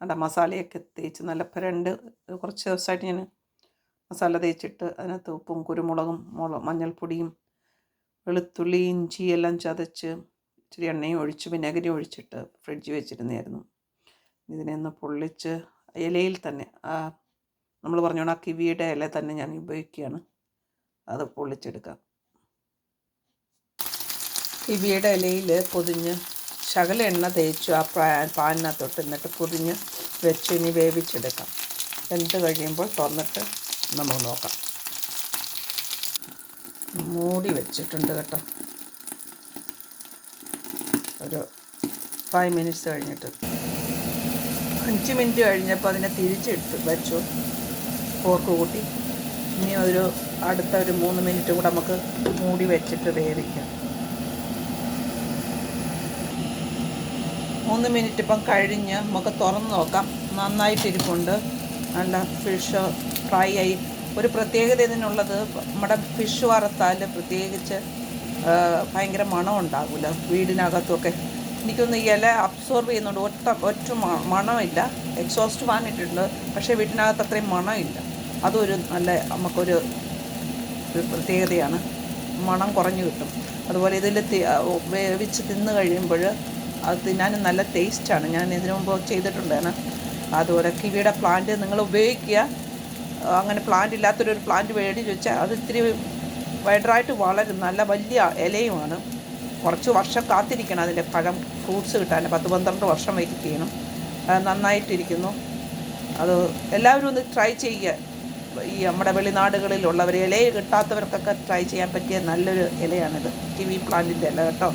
അവിടെ മസാലയൊക്കെ തേച്ച് നല്ല പുരണ്ട് കുറച്ച് ദിവസമായിട്ട് ഞാൻ മസാല തേച്ചിട്ട് അതിനകത്ത് ഉപ്പും കുരുമുളകും മഞ്ഞൾപ്പൊടിയും വെളുത്തുള്ളി ഇഞ്ചി എല്ലാം ചതച്ച് ഇച്ചിരി എണ്ണയും ഒഴിച്ച് വിനാഗിരി ഒഴിച്ചിട്ട് ഫ്രിഡ്ജിൽ വെച്ചിരുന്നായിരുന്നു. ഇതിനെ ഒന്ന് പൊള്ളിച്ച് ഇലയിൽ തന്നെ നമ്മൾ പറഞ്ഞോണം ആ കിവിയുടെ ഇല തന്നെ ഞാൻ ഉപയോഗിക്കുകയാണ്. അത് പൊള്ളിച്ചെടുക്കാം. കിവിയുടെ ഇലയിൽ പൊതിഞ്ഞ് ശകല എണ്ണ തേച്ചു ആ പാനിനകത്തോട്ട് എന്നിട്ട് പൊതിഞ്ഞ് വെച്ച് ഇനി വേവിച്ചെടുക്കാം. വെന്ത് കഴിയുമ്പോൾ തുറന്നിട്ട് നമുക്ക് നോക്കാം. മൂടി വെച്ചിട്ടുണ്ട് കേട്ടോ. ഒരു 5 മിനിറ്റ്സ് കഴിഞ്ഞിട്ട് 5 മിനിറ്റ് കഴിഞ്ഞപ്പോൾ അതിനെ തിരിച്ചെടുത്ത് വെച്ചു പോർക്ക് കൂട്ടി. ഇനി അടുത്ത 3 മിനിറ്റ് കൂടെ നമുക്ക് മൂടി വെച്ചിട്ട് വേവിക്കാം. 3 മിനിറ്റ് ഇപ്പം കഴിഞ്ഞ് നമുക്ക് തുറന്ന് നോക്കാം. നന്നായിട്ടിരിപ്പുണ്ട്. നല്ല ഫിഷ് ഫ്രൈ ആയി. ഒരു പ്രത്യേകത ഇതിനുള്ളത്, നമ്മുടെ ഫിഷ് വറുത്താൽ പ്രത്യേകിച്ച് ഭയങ്കര മണം ഉണ്ടാകില്ല വീടിനകത്തൊക്കെ. എനിക്കൊന്ന് ഇല അബ്സോർബ് ചെയ്യുന്നുണ്ട്. ഒറ്റ മണമില്ല. എക്സോസ്റ്റ് ഫാൻ ഇട്ടിട്ടുണ്ട്, പക്ഷേ വീട്ടിനകത്ത് അത്രയും മണമില്ല. അതൊരു നല്ല നമുക്കൊരു പ്രത്യേകതയാണ്. മണം കുറഞ്ഞു കിട്ടും. അതുപോലെ ഇതിൽ വേവിച്ച് തിന്ന് കഴിയുമ്പോൾ അത് തിന്നാനും നല്ല ടേസ്റ്റാണ്. ഞാൻ ഇതിനു മുമ്പ് ചെയ്തിട്ടുണ്ടാണ്. അതുപോലെ കിവിയുടെ പ്ലാന്റ് നിങ്ങൾ ഉപയോഗിക്കുക. അങ്ങനെ പ്ലാന്റ് ഇല്ലാത്തൊരു പ്ലാന്റ് മേടിച്ച് വെച്ചാൽ അത് ഇത്തിരി വൈഡറായിട്ട് വളരും. നല്ല വലിയ ഇലയുമാണ്. കുറച്ച് വർഷം കാത്തിരിക്കണം അതിൻ്റെ ഫ്രൂട്ട്സ് കിട്ടാൻ. 10-12 വർഷം വെയിറ്റ് ചെയ്യണം. നന്നായിട്ടിരിക്കുന്നു. അത് എല്ലാവരും ഒന്ന് ട്രൈ ചെയ്യുക. ഈ നമ്മുടെ വെളിനാടുകളിലുള്ളവർ ഇല കിട്ടാത്തവർക്കൊക്കെ ട്രൈ ചെയ്യാൻ പറ്റിയ നല്ലൊരു ഇലയാണിത്. കിവി പ്ലാന്റിൻ്റെ ഇല കേട്ടോ.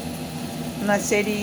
എന്നാൽ ശരി.